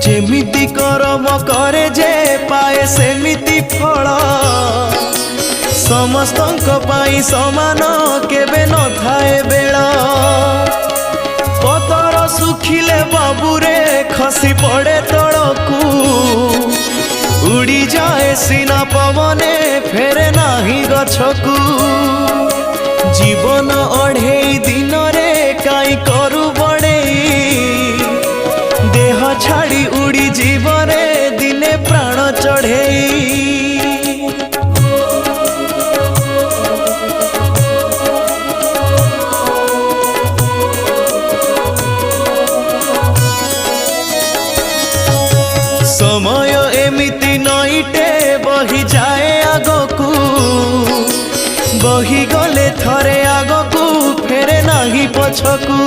जेमिति करम करे जे पाए सेमिति फल समस्तंक पाई समान केबे न थाए बेल पतर सुखिले बाबूरे खसी पड़े तलकू उड़ी जाए सीना पवने फेरे नाही गछकू जीवन अढ़ेई दिन रे काई करू बड़ेई देह छाड़ी उड़ी जीवरे दिने प्राण चढ़ेई समय एमिति नईटे बही जाए आगकू बही गले थरे आगकू फेरे नाही पछकू।